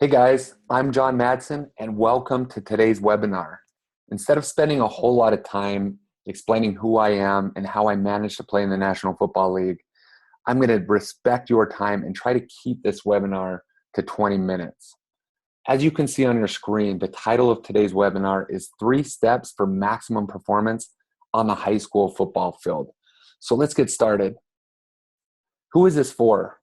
Hey guys, I'm John Madsen and welcome to today's webinar. Instead of spending a whole lot of time explaining who I am and how I managed to play in the National Football League, I'm going to respect your time and try to keep this webinar to 20 minutes. As you can see on your screen, the title of today's webinar is 3 Steps for Maximum Performance on the High School Football Field. So let's get started. Who is this for?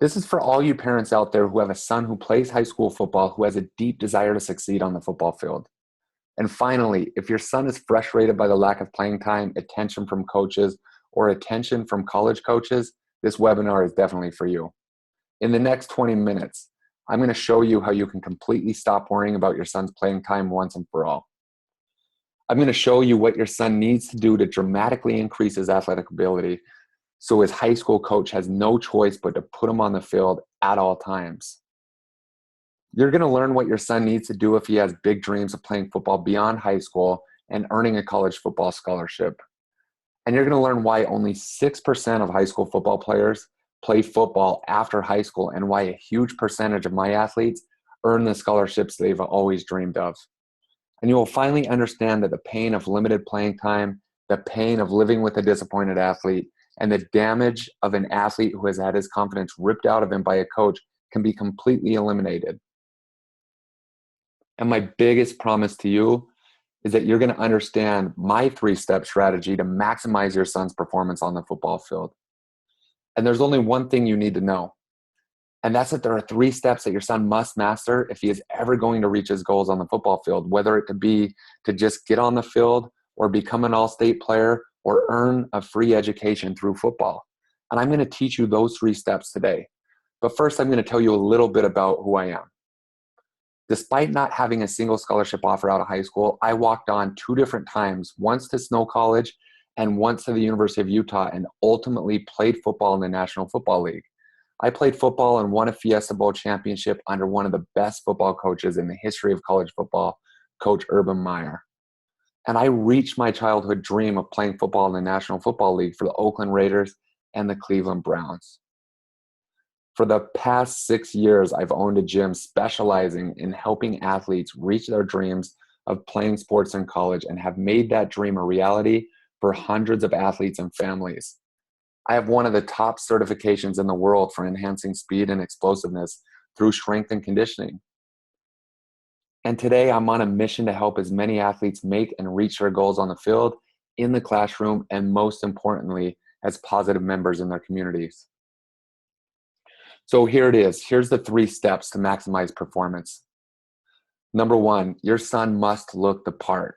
This is for all you parents out there who have a son who plays high school football who has a deep desire to succeed on the football field. And finally, if your son is frustrated by the lack of playing time, attention from coaches, or attention from college coaches, this webinar is definitely for you. In the next 20 minutes, I'm going to show you how you can completely stop worrying about your son's playing time once and for all. I'm going to show you what your son needs to do to dramatically increase his athletic ability, so his high school coach has no choice but to put him on the field at all times. You're going to learn what your son needs to do if he has big dreams of playing football beyond high school and earning a college football scholarship. And you're going to learn why only 6% of high school football players play football after high school and why a huge percentage of my athletes earn the scholarships they've always dreamed of. And you will finally understand that the pain of limited playing time, the pain of living with a disappointed athlete, and the damage of an athlete who has had his confidence ripped out of him by a coach can be completely eliminated. And my biggest promise to you is that you're going to understand my 3-step strategy to maximize your son's performance on the football field. And there's only one thing you need to know, and that's that there are 3 steps that your son must master if he is ever going to reach his goals on the football field, whether it to be to just get on the field or become an all-state player or earn a free education through football. And I'm going to teach you those 3 steps today. But first, I'm going to tell you a little bit about who I am. Despite not having a single scholarship offer out of high school, I walked on 2 different times, once to Snow College and once to the University of Utah, and ultimately played football in the National Football League. I played football and won a Fiesta Bowl championship under one of the best football coaches in the history of college football, Coach Urban Meyer. And I reached my childhood dream of playing football in the National Football League for the Oakland Raiders and the Cleveland Browns. For the past 6 years, I've owned a gym specializing in helping athletes reach their dreams of playing sports in college and have made that dream a reality for hundreds of athletes and families. I have one of the top certifications in the world for enhancing speed and explosiveness through strength and conditioning. And today I'm on a mission to help as many athletes make and reach their goals on the field, in the classroom, and most importantly, as positive members in their communities. So here it is. Here's the 3 steps to maximize performance. Number 1, your son must look the part.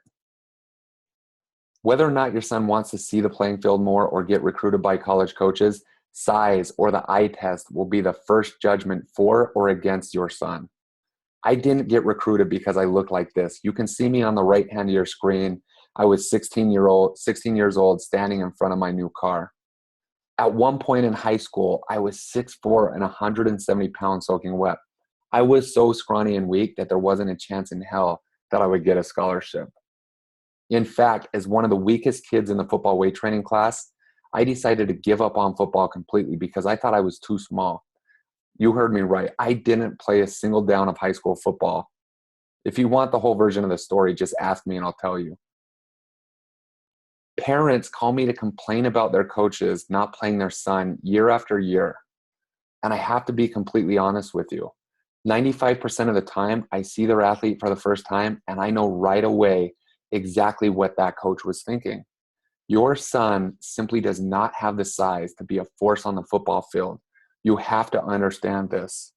Whether or not your son wants to see the playing field more or get recruited by college coaches, size or the eye test will be the first judgment for or against your son. I didn't get recruited because I look like this. You can see me on the right hand of your screen. I was 16 years old standing in front of my new car. At one point in high school, I was 6'4" and 170 pounds soaking wet. I was so scrawny and weak that there wasn't a chance in hell that I would get a scholarship. In fact, as one of the weakest kids in the football weight training class, I decided to give up on football completely because I thought I was too small. You heard me right. I didn't play a single down of high school football. If you want the whole version of the story, just ask me and I'll tell you. Parents call me to complain about their coaches not playing their son year after year. And I have to be completely honest with you. 95% of the time, I see their athlete for the first time, and I know right away exactly what that coach was thinking. Your son simply does not have the size to be a force on the football field. You have to understand this.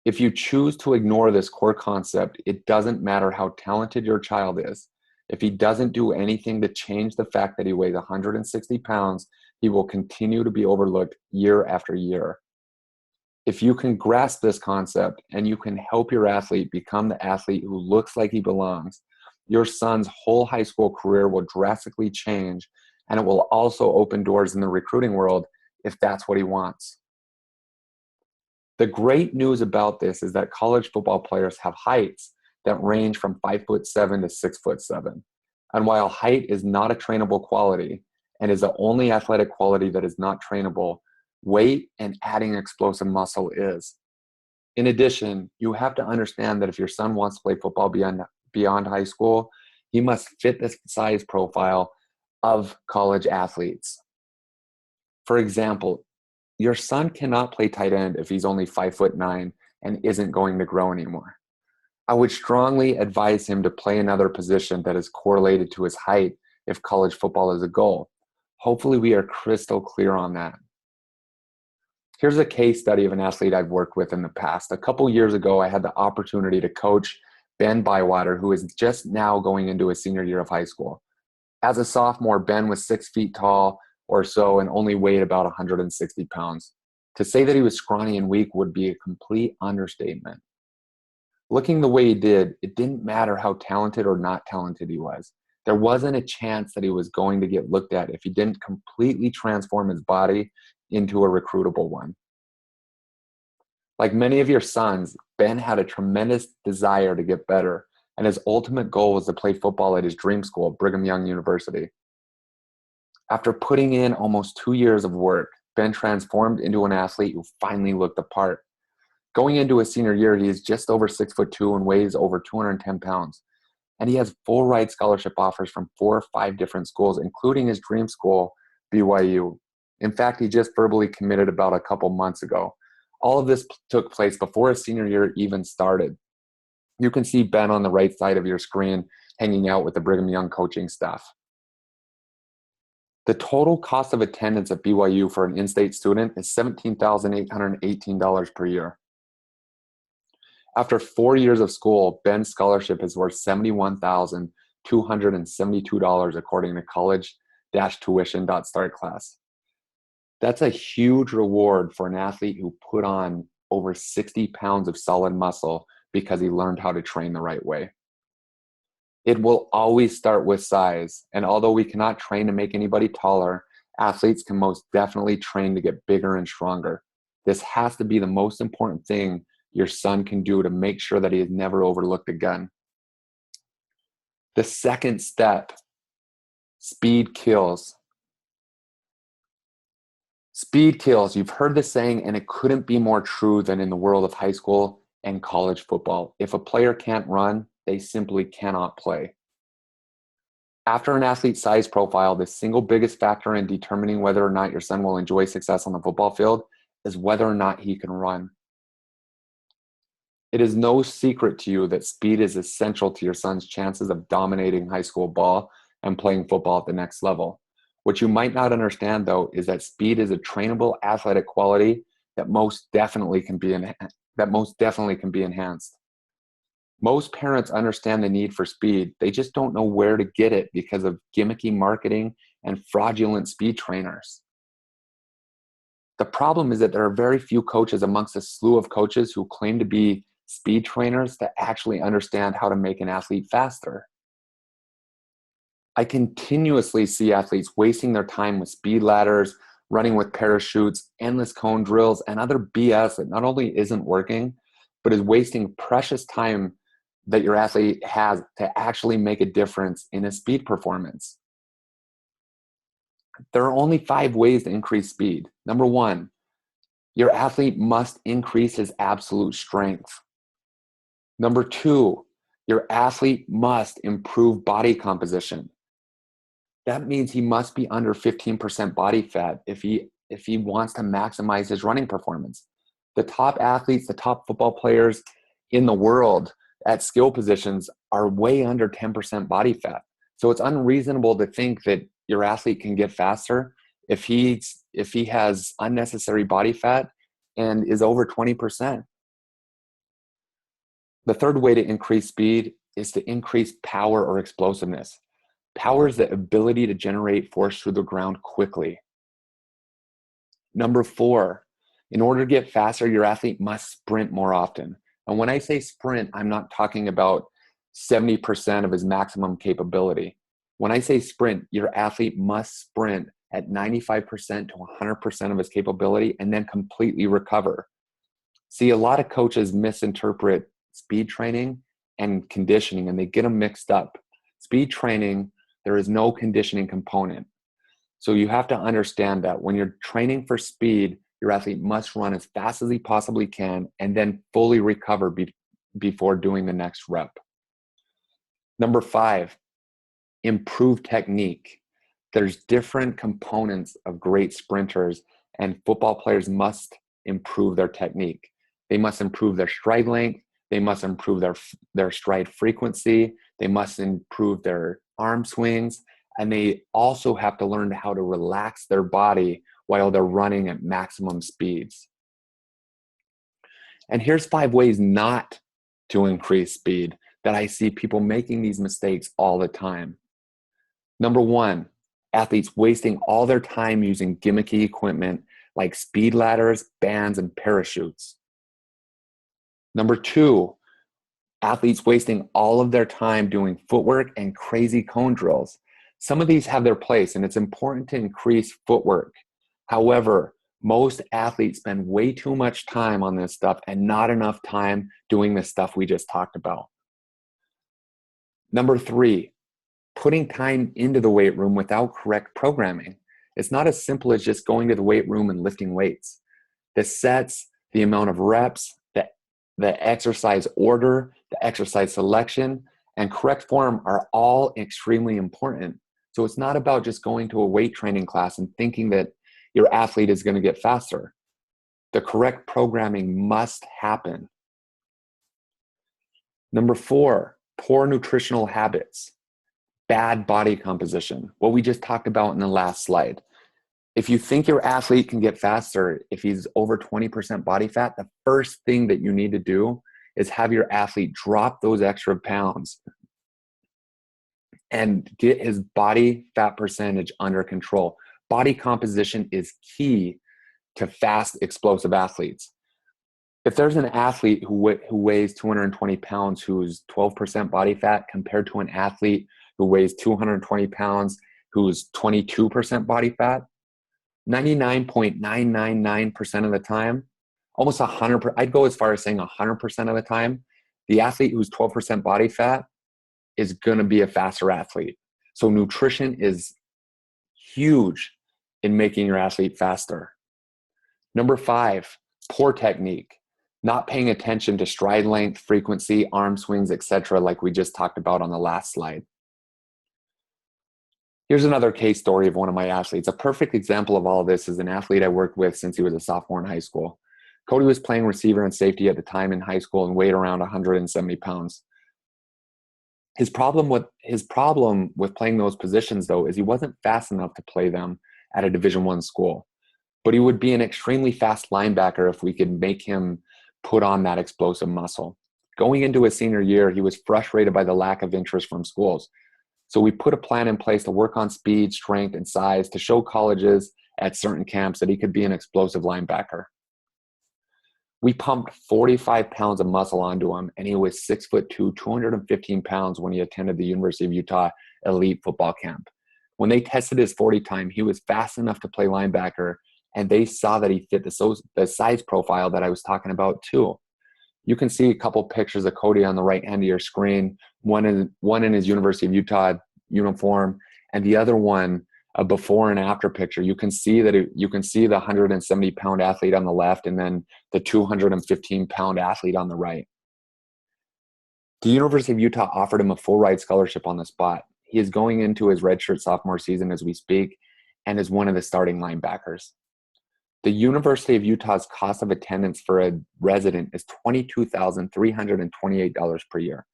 If you choose to ignore this core concept, it doesn't matter how talented your child is. If he doesn't do anything to change the fact that he weighs 160 pounds, he will continue to be overlooked year after year. If you can grasp this concept and you can help your athlete become the athlete who looks like he belongs, your son's whole high school career will drastically change, and it will also open doors in the recruiting world if that's what he wants. The great news about this is that college football players have heights that range from 5'7" to 6'7". And while height is not a trainable quality and is the only athletic quality that is not trainable, weight and adding explosive muscle is. In addition, you have to understand that if your son wants to play football beyond high school, he must fit the size profile of college athletes. For example, your son cannot play tight end if he's only 5'9" and isn't going to grow anymore. I would strongly advise him to play another position that is correlated to his height if college football is a goal. Hopefully we are crystal clear on that. Here's a case study of an athlete I've worked with in the past. A couple years ago, I had the opportunity to coach Ben Bywater, who is just now going into his senior year of high school. As a sophomore, Ben was 6 feet tall or so and only weighed about 160 pounds. To say that he was scrawny and weak would be a complete understatement. Looking the way he did, it didn't matter how talented or not talented he was. There wasn't a chance that he was going to get looked at if he didn't completely transform his body into a recruitable one. Like many of your sons, Ben had a tremendous desire to get better, and his ultimate goal was to play football at his dream school, Brigham Young University. After putting in almost 2 years of work, Ben transformed into an athlete who finally looked the part. Going into his senior year, he is just over 6'2" and weighs over 210 pounds. And he has full ride scholarship offers from 4 or 5 different schools, including his dream school, BYU. In fact, he just verbally committed about a couple months ago. All of this took place before his senior year even started. You can see Ben on the right side of your screen hanging out with the Brigham Young coaching staff. The total cost of attendance at BYU for an in-state student is $17,818 per year. After 4 years of school, Ben's scholarship is worth $71,272 according to college-tuition.startclass. That's a huge reward for an athlete who put on over 60 pounds of solid muscle because he learned how to train the right way. It will always start with size, and although we cannot train to make anybody taller, athletes can most definitely train to get bigger and stronger. This has to be the most important thing your son can do to make sure that he has never overlooked again. The second step, speed kills. Speed kills. You've heard the saying, and it couldn't be more true than in the world of high school and college football. If a player can't run, they simply cannot play. After an athlete's size profile, the single biggest factor in determining whether or not your son will enjoy success on the football field is whether or not he can run. It is no secret to you that speed is essential to your son's chances of dominating high school ball and playing football at the next level. What you might not understand, though, is that speed is a trainable athletic quality that most definitely can be enhanced. Most parents understand the need for speed. They just don't know where to get it because of gimmicky marketing and fraudulent speed trainers. The problem is that there are very few coaches amongst a slew of coaches who claim to be speed trainers that actually understand how to make an athlete faster. I continuously see athletes wasting their time with speed ladders, running with parachutes, endless cone drills, and other BS that not only isn't working, but is wasting precious time that your athlete has to actually make a difference in his speed performance. There are only 5 ways to increase speed. Number 1, your athlete must increase his absolute strength. Number 2, your athlete must improve body composition. That means he must be under 15% body fat if he wants to maximize his running performance. The top athletes, the top football players in the world at skill positions are way under 10% body fat. So it's unreasonable to think that your athlete can get faster if he has unnecessary body fat and is over 20%. The third way to increase speed is to increase power or explosiveness. Power is the ability to generate force through the ground quickly. Number 4, in order to get faster, your athlete must sprint more often. And when I say sprint, I'm not talking about 70% of his maximum capability. When I say sprint, your athlete must sprint at 95% to 100% of his capability and then completely recover. See, a lot of coaches misinterpret speed training and conditioning, and they get them mixed up. Speed training, there is no conditioning component. So you have to understand that when you're training for speed, your athlete must run as fast as he possibly can and then fully recover before doing the next rep. Number 5, improve technique. There's different components of great sprinters, and football players must improve their technique. They must improve their stride length. They must improve their stride frequency. They must improve their arm swings. And they also have to learn how to relax their body while they're running at maximum speeds. And here's 5 ways not to increase speed that I see people making these mistakes all the time. Number 1, athletes wasting all their time using gimmicky equipment like speed ladders, bands, and parachutes. Number 2, athletes wasting all of their time doing footwork and crazy cone drills. Some of these have their place, and it's important to increase footwork. However, most athletes spend way too much time on this stuff and not enough time doing the stuff we just talked about. Number 3, putting time into the weight room without correct programming. It's not as simple as just going to the weight room and lifting weights. The sets, the amount of reps, the exercise order, the exercise selection, and correct form are all extremely important. So it's not about just going to a weight training class and thinking that your athlete is going to get faster. The correct programming must happen. Number 4, poor nutritional habits, bad body composition, what we just talked about in the last slide. If you think your athlete can get faster if he's over 20% body fat, the first thing that you need to do is have your athlete drop those extra pounds and get his body fat percentage under control. Body composition is key to fast, explosive athletes. If there's an athlete who weighs 220 pounds who's 12% body fat compared to an athlete who weighs 220 pounds who's 22% body fat, 99.999% of the time, almost 100%, I'd go as far as saying 100% of the time, the athlete who's 12% body fat is going to be a faster athlete. So nutrition is huge in making your athlete faster. Number 5, poor technique. Not paying attention to stride length, frequency, arm swings, etc., like we just talked about on the last slide. Here's another case story of one of my athletes. A perfect example of all of this is an athlete I worked with since he was a sophomore in high school. Cody was playing receiver and safety at the time in high school and weighed around 170 pounds. His problem with playing those positions, though, is he wasn't fast enough to play them at a Division I school. But he would be an extremely fast linebacker if we could make him put on that explosive muscle. Going into his senior year, he was frustrated by the lack of interest from schools. So we put a plan in place to work on speed, strength, and size to show colleges at certain camps that he could be an explosive linebacker. We pumped 45 pounds of muscle onto him, and he was 6'2", 215 pounds when he attended the University of Utah elite football camp. When they tested his 40 time, he was fast enough to play linebacker, and they saw that he fit the size profile that I was talking about too. You can see a couple pictures of Cody on the right hand of your screen, one in his University of Utah uniform, and the other one a before and after picture. You can see the 170-pound athlete on the left and then the 215-pound athlete on the right. The University of Utah offered him a full ride scholarship on the spot. He is going into his redshirt sophomore season as we speak and is one of the starting linebackers. The University of Utah's cost of attendance for a resident is $22,328 per year.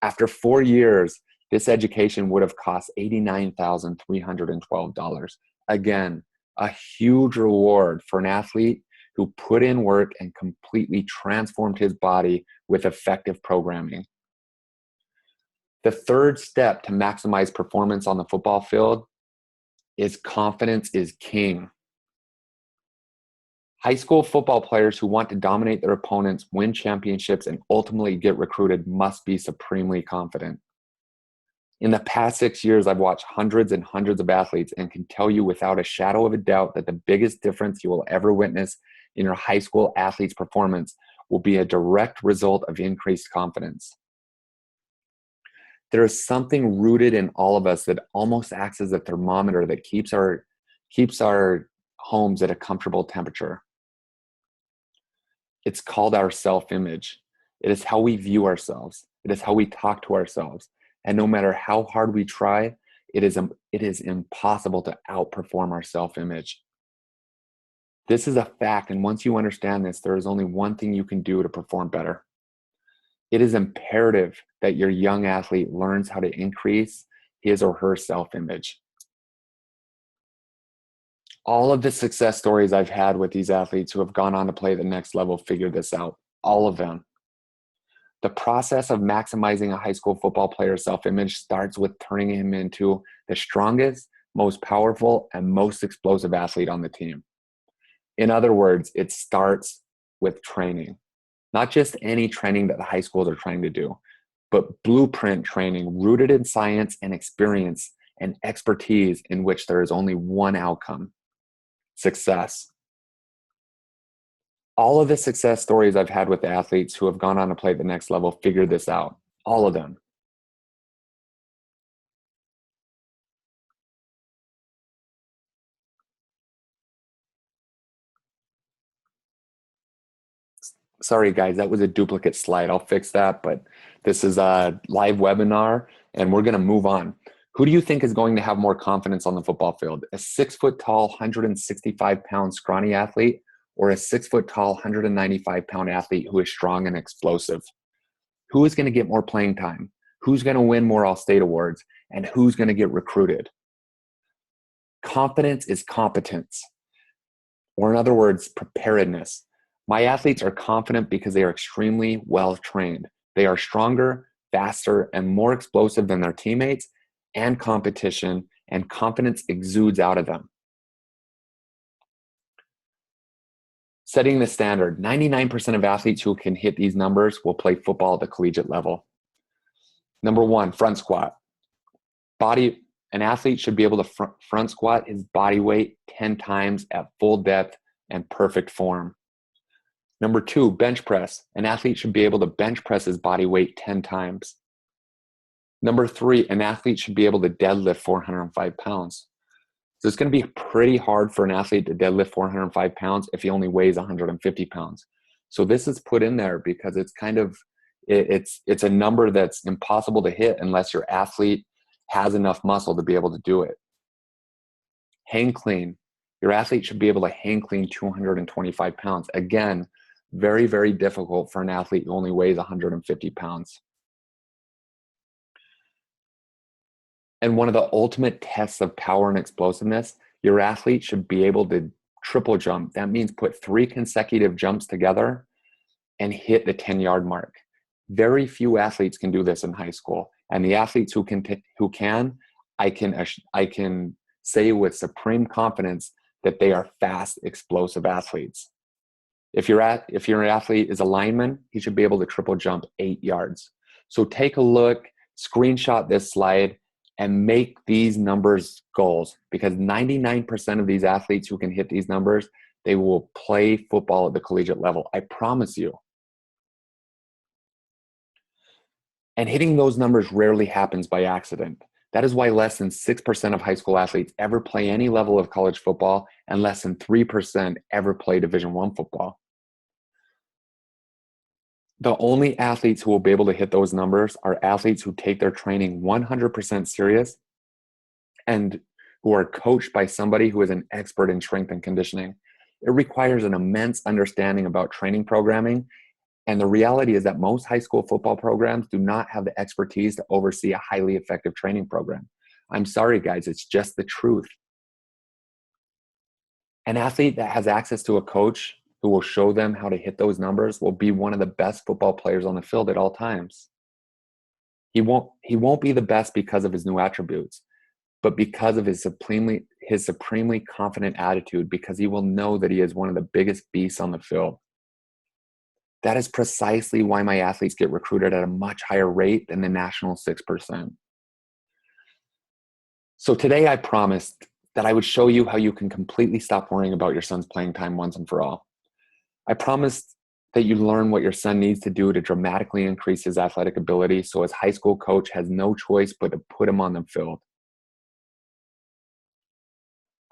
After 4 years, this education would have cost $89,312. Again, a huge reward for an athlete who put in work and completely transformed his body with effective programming. The third step to maximize performance on the football field is confidence is king. High school football players who want to dominate their opponents, win championships, and ultimately get recruited must be supremely confident. In the past 6 years, I've watched hundreds and hundreds of athletes and can tell you without a shadow of a doubt that the biggest difference you will ever witness in your high school athlete's performance will be a direct result of increased confidence. There is something rooted in all of us that almost acts as a thermometer that keeps our homes at a comfortable temperature. It's called our self-image. It is how we view ourselves. It is how we talk to ourselves. And no matter how hard we try, it is impossible to outperform our self-image. This is a fact, and once you understand this, there is only one thing you can do to perform better. It is imperative that your young athlete learns how to increase his or her self-image. All of the success stories I've had with these athletes who have gone on to play at the next level figure this out. All of them. The process of maximizing a high school football player's self-image starts with turning him into the strongest, most powerful, and most explosive athlete on the team. In other words, it starts with training. Not just any training that the high schools are trying to do, but blueprint training rooted in science and experience and expertise in which there is only one outcome: success. All of the success stories I've had with athletes who have gone on to play at the next level figure this out. All of them. Sorry, guys, that was a duplicate slide. I'll fix that, but this is a live webinar, and we're going to move on. Who do you think is going to have more confidence on the football field? A 6 foot tall, 165 pound scrawny athlete, or a 6 foot tall, 195 pound athlete who is strong and explosive? Who is going to get more playing time? Who's going to win more All-State awards? And who's going to get recruited? Confidence is competence, or in other words, preparedness. My athletes are confident because they are extremely well trained. They are stronger, faster, and more explosive than their teammates and competition, and confidence exudes out of them. Setting the standard, 99% of athletes who can hit these numbers will play football at the collegiate level. Number one, front squat. An athlete should be able to front squat his body weight 10 times at full depth and perfect form. Number two, bench press. An athlete should be able to bench press his body weight 10 times. Number three, an athlete should be able to deadlift 405 pounds. So it's going to be pretty hard for an athlete to deadlift 405 pounds if he only weighs 150 pounds. So this is put in there because it's kind of, it's a number that's impossible to hit unless your athlete has enough muscle to be able to do it. Hang clean. Your athlete should be able to hang clean 225 pounds. Again, very, very difficult for an athlete who only weighs 150 pounds. And one of the ultimate tests of power and explosiveness, your athlete should be able to triple jump. That means put 3 consecutive jumps together and hit the 10-yard mark. Very few athletes can do this in high school. And the athletes who can, I can say with supreme confidence that they are fast, explosive athletes. If your athlete is a lineman, he should be able to triple jump 8 yards. So take a look, screenshot this slide, and make these numbers goals, because 99% of these athletes who can hit these numbers, they will play football at the collegiate level. I promise you. And hitting those numbers rarely happens by accident. That is why less than 6% of high school athletes ever play any level of college football, and less than 3% ever play Division I football. The only athletes who will be able to hit those numbers are athletes who take their training 100% serious and who are coached by somebody who is an expert in strength and conditioning. It requires an immense understanding about training programming. And the reality is that most high school football programs do not have the expertise to oversee a highly effective training program. I'm sorry, guys, it's just the truth. An athlete that has access to a coach who will show them how to hit those numbers will be one of the best football players on the field at all times. He won't be the best because of his new attributes, but because of his supremely confident attitude, because he will know that he is one of the biggest beasts on the field. That is precisely why my athletes get recruited at a much higher rate than the national 6%. So today I promised that I would show you how you can completely stop worrying about your son's playing time once and for all. I promised that you learn what your son needs to do to dramatically increase his athletic ability so his high school coach has no choice but to put him on the field.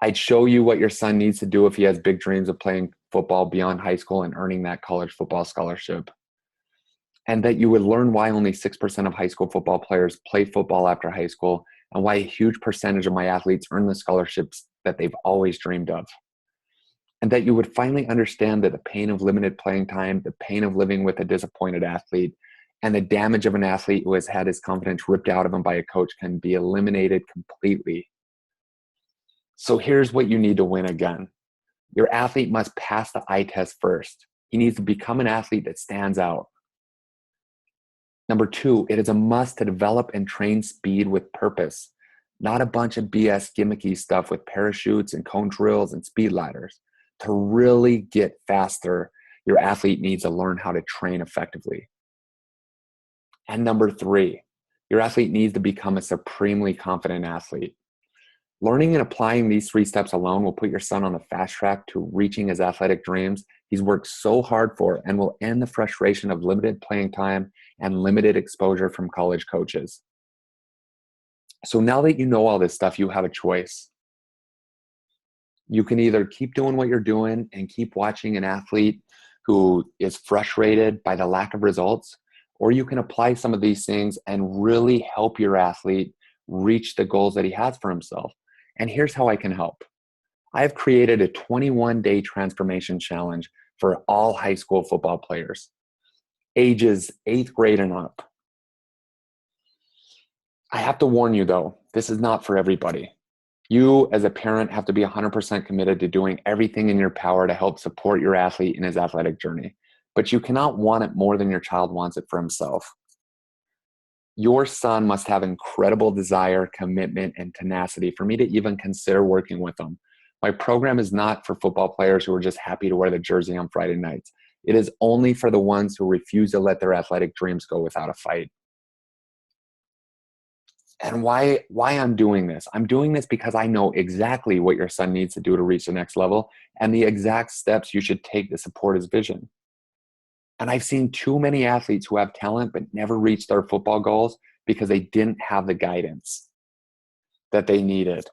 I'd show you what your son needs to do if he has big dreams of playing football beyond high school and earning that college football scholarship. And that you would learn why only 6% of high school football players play football after high school, and why a huge percentage of my athletes earn the scholarships that they've always dreamed of. And that you would finally understand that the pain of limited playing time, the pain of living with a disappointed athlete, and the damage of an athlete who has had his confidence ripped out of him by a coach can be eliminated completely. So here's what you need to win again. Your athlete must pass the eye test first. He needs to become an athlete that stands out. Number 2, it is a must to develop and train speed with purpose, not a bunch of BS gimmicky stuff with parachutes and cone drills and speed ladders. To really get faster, your athlete needs to learn how to train effectively. And number 3, your athlete needs to become a supremely confident athlete. Learning and applying these 3 steps alone will put your son on the fast track to reaching his athletic dreams he's worked so hard for, and will end the frustration of limited playing time and limited exposure from college coaches. So now that you know all this stuff, you have a choice. You can either keep doing what you're doing and keep watching an athlete who is frustrated by the lack of results, or you can apply some of these things and really help your athlete reach the goals that he has for himself. And here's how I can help. I've created a 21-day transformation challenge for all high school football players, ages 8th grade and up. I have to warn you though, this is not for everybody. You as a parent have to be 100% committed to doing everything in your power to help support your athlete in his athletic journey. But you cannot want it more than your child wants it for himself. Your son must have incredible desire, commitment, and tenacity for me to even consider working with them. My program is not for football players who are just happy to wear the jersey on Friday nights. It is only for the ones who refuse to let their athletic dreams go without a fight. And why I'm doing this? I'm doing this because I know exactly what your son needs to do to reach the next level and the exact steps you should take to support his vision. And I've seen too many athletes who have talent but never reached their football goals because they didn't have the guidance that they needed.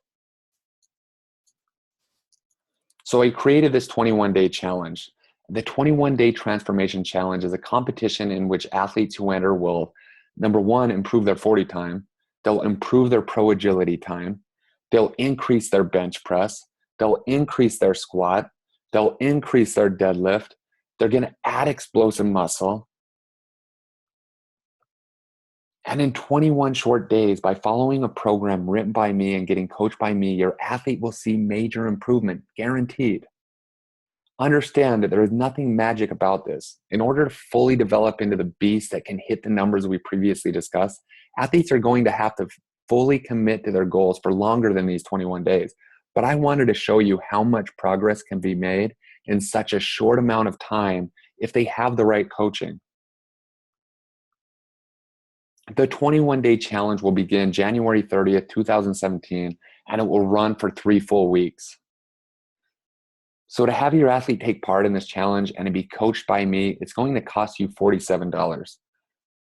So I created this 21-day challenge. The 21-day transformation challenge is a competition in which athletes who enter will, number 1, improve their 40 time. They'll improve their pro agility time. They'll increase their bench press. They'll increase their squat. They'll increase their deadlift. They're going to add explosive muscle. And in 21 short days, by following a program written by me and getting coached by me, your athlete will see major improvement, guaranteed. Understand that there is nothing magic about this. In order to fully develop into the beast that can hit the numbers we previously discussed, athletes are going to have to fully commit to their goals for longer than these 21 days. But I wanted to show you how much progress can be made in such a short amount of time if they have the right coaching. The 21-day challenge will begin January 30th, 2017, and it will run for 3 full weeks. So to have your athlete take part in this challenge and to be coached by me, it's going to cost you $47.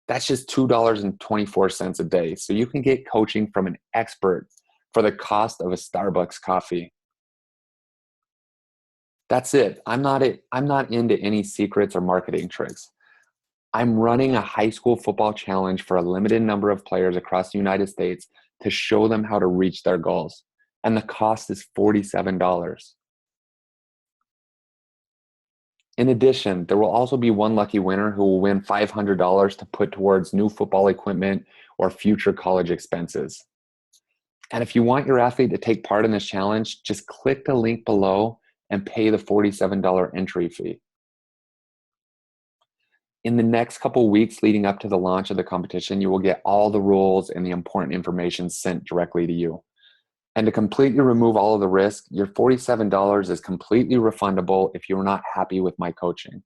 That's just $2.24 a day. So you can get coaching from an expert for the cost of a Starbucks coffee. That's it. I'm not into any secrets or marketing tricks. I'm running a high school football challenge for a limited number of players across the United States to show them how to reach their goals. And the cost is $47. In addition, there will also be one lucky winner who will win $500 to put towards new football equipment or future college expenses. And if you want your athlete to take part in this challenge, just click the link below and pay the $47 entry fee. In the next couple weeks leading up to the launch of the competition, you will get all the rules and the important information sent directly to you. And to completely remove all of the risk, your $47 is completely refundable if you're not happy with my coaching.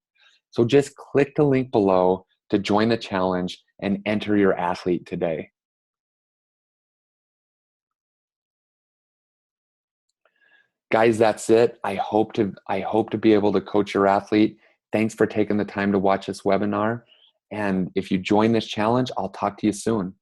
So just click the link below to join the challenge and enter your athlete today. Guys, that's it. I hope to be able to coach your athlete. Thanks for taking the time to watch this webinar. And if you join this challenge, I'll talk to you soon.